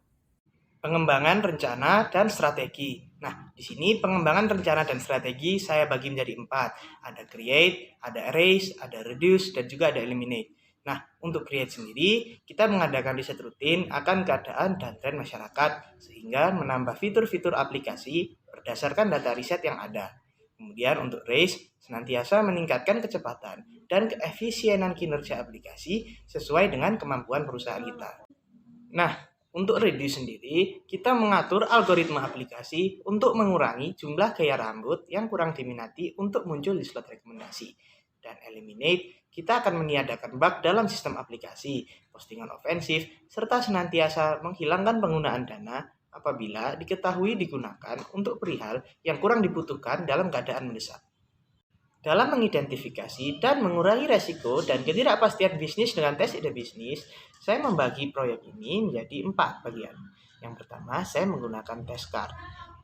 Pengembangan rencana dan strategi. Nah, di sini pengembangan rencana dan strategi saya bagi menjadi 4. Ada create, ada erase, ada reduce, dan juga ada eliminate. Nah, untuk create sendiri, kita mengadakan riset rutin akan keadaan dan tren masyarakat, sehingga menambah fitur-fitur aplikasi berdasarkan data riset yang ada. Kemudian untuk raise, senantiasa meningkatkan kecepatan dan keefisienan kinerja aplikasi sesuai dengan kemampuan perusahaan kita. Nah, untuk reduce sendiri, kita mengatur algoritma aplikasi untuk mengurangi jumlah gaya rambut yang kurang diminati untuk muncul di slot rekomendasi. Dan eliminate, kita akan meniadakan bug dalam sistem aplikasi, postingan ofensif, serta senantiasa menghilangkan penggunaan dana apabila diketahui digunakan untuk perihal yang kurang dibutuhkan dalam keadaan mendesak. Dalam mengidentifikasi dan mengurangi resiko dan ketidakpastian bisnis dengan tes ide bisnis, saya membagi proyek ini menjadi 4 bagian. Yang pertama, saya menggunakan test card.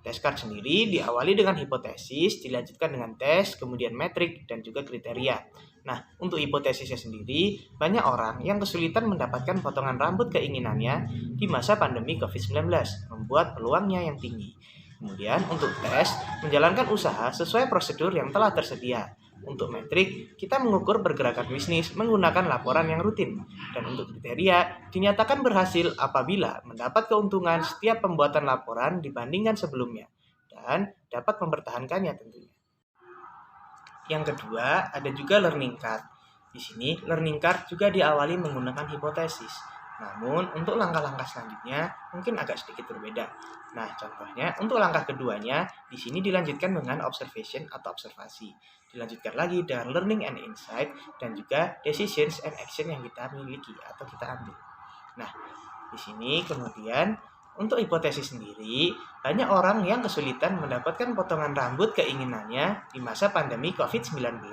Test card sendiri diawali dengan hipotesis, dilanjutkan dengan tes, kemudian metrik, dan juga kriteria. Nah, untuk hipotesisnya sendiri, banyak orang yang kesulitan mendapatkan potongan rambut keinginannya di masa pandemi COVID-19, membuat peluangnya yang tinggi. Kemudian untuk tes, menjalankan usaha sesuai prosedur yang telah tersedia. Untuk metrik, kita mengukur pergerakan bisnis menggunakan laporan yang rutin. Dan untuk kriteria, dinyatakan berhasil apabila mendapat keuntungan setiap pembuatan laporan dibandingkan sebelumnya. Dan dapat mempertahankannya tentunya. Yang kedua, ada juga learning card. Di sini, learning card juga diawali menggunakan hipotesis. Namun, untuk langkah-langkah selanjutnya mungkin agak sedikit berbeda. Nah, contohnya, untuk langkah keduanya, di sini dilanjutkan dengan observation atau observasi. Dilanjutkan lagi dengan learning and insight, dan juga decisions and action yang kita miliki atau kita ambil. Nah, di sini kemudian, untuk hipotesis sendiri, banyak orang yang kesulitan mendapatkan potongan rambut keinginannya di masa pandemi COVID-19.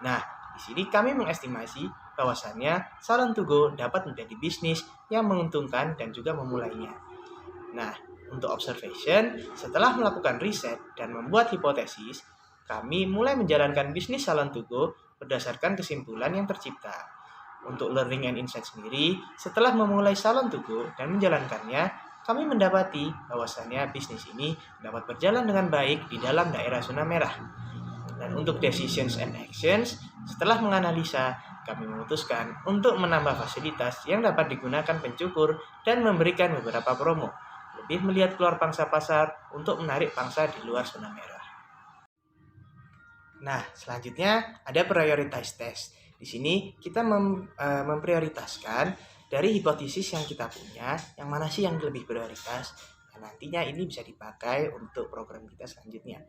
Nah, di sini kami mengestimasi bahwasannya salon to go dapat menjadi bisnis yang menguntungkan dan juga memulainya. Nah, untuk observation, setelah melakukan riset dan membuat hipotesis, kami mulai menjalankan bisnis salon to go berdasarkan kesimpulan yang tercipta. Untuk learning and insight sendiri, setelah memulai salon to go dan menjalankannya, kami mendapati bahwasannya bisnis ini dapat berjalan dengan baik di dalam daerah zona merah. Dan untuk decisions and actions, setelah menganalisa, kami memutuskan untuk menambah fasilitas yang dapat digunakan pencukur dan memberikan beberapa promo. Lebih melihat keluar pangsa pasar untuk menarik pangsa di luar zona merah. Nah, selanjutnya ada prioritize test. Di sini kita memprioritaskan dari hipotesis yang kita punya, yang mana sih yang lebih prioritas. dan nantinya ini bisa dipakai untuk program kita selanjutnya.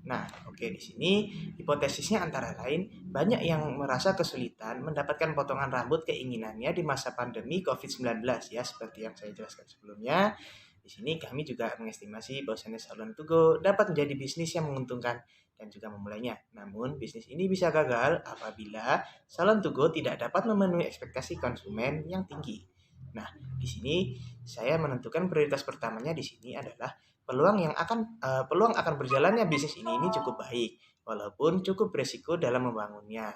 Nah, oke, di sini hipotesisnya antara lain banyak yang merasa kesulitan mendapatkan potongan rambut keinginannya di masa pandemi COVID-19 ya, seperti yang saya jelaskan sebelumnya. Di sini kami juga mengestimasi bahwasannya Salon To Go dapat menjadi bisnis yang menguntungkan dan juga memulainya. Namun, bisnis ini bisa gagal apabila Salon To Go tidak dapat memenuhi ekspektasi konsumen yang tinggi. Nah, di sini saya menentukan prioritas pertamanya di sini adalah peluang akan berjalannya bisnis ini cukup baik, walaupun cukup beresiko dalam membangunnya.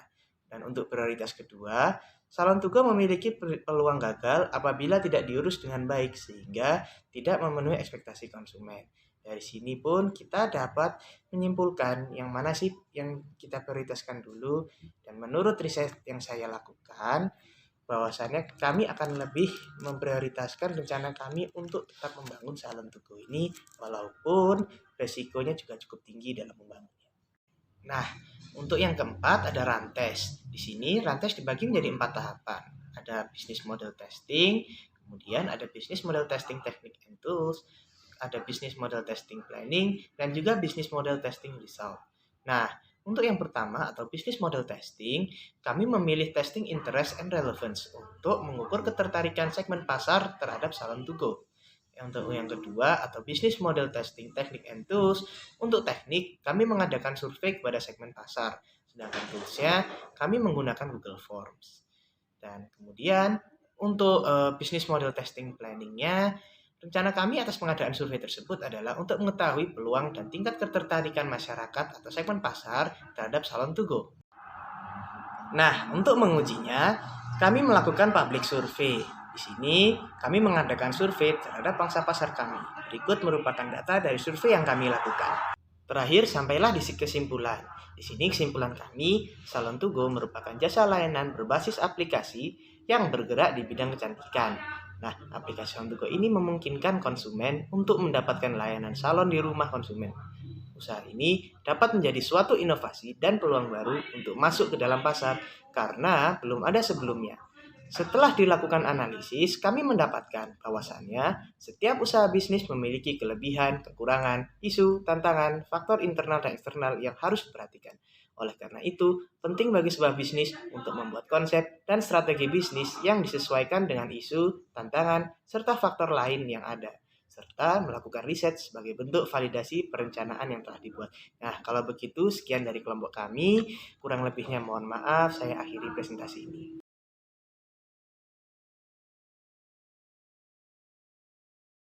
Dan untuk prioritas kedua, Salon To Go memiliki peluang gagal apabila tidak diurus dengan baik sehingga tidak memenuhi ekspektasi konsumen. Dari sini pun kita dapat menyimpulkan yang mana sih yang kita prioritaskan dulu, dan menurut riset yang saya lakukan, bahwasannya kami akan lebih memprioritaskan rencana kami untuk tetap membangun Salon To Go ini walaupun resikonya juga cukup tinggi dalam membangunnya. Nah, untuk yang keempat ada rantes. Di sini rantes dibagi menjadi 4 tahapan. Ada business model testing, kemudian ada business model testing technique and tools, ada business model testing planning, dan juga business model testing result. Nah, untuk yang pertama atau business model testing, kami memilih testing interest and relevance untuk mengukur ketertarikan segmen pasar terhadap Salon To Go. Untuk yang kedua atau business model testing technique and tools, untuk teknik kami mengadakan survei kepada segmen pasar, sedangkan toolsnya kami menggunakan Google Forms. Dan kemudian untuk business model testing planningnya, rencana kami atas pengadaan survei tersebut adalah untuk mengetahui peluang dan tingkat ketertarikan masyarakat atau segmen pasar terhadap Salon To Go. Nah, untuk mengujinya, kami melakukan public survey. Di sini, kami mengadakan survei terhadap pangsa pasar kami. Berikut merupakan data dari survei yang kami lakukan. Terakhir, sampailah di kesimpulan. Di sini kesimpulan kami, Salon To Go merupakan jasa layanan berbasis aplikasi yang bergerak di bidang kecantikan. Nah, aplikasi Salon To Go ini memungkinkan konsumen untuk mendapatkan layanan salon di rumah konsumen. Usaha ini dapat menjadi suatu inovasi dan peluang baru untuk masuk ke dalam pasar karena belum ada sebelumnya. Setelah dilakukan analisis, kami mendapatkan bahwasannya setiap usaha bisnis memiliki kelebihan, kekurangan, isu, tantangan, faktor internal dan eksternal yang harus diperhatikan. Oleh karena itu, penting bagi sebuah bisnis untuk membuat konsep dan strategi bisnis yang disesuaikan dengan isu, tantangan, serta faktor lain yang ada, serta melakukan riset sebagai bentuk validasi perencanaan yang telah dibuat. Nah, kalau begitu sekian dari kelompok kami, kurang lebihnya mohon maaf, saya akhiri presentasi ini.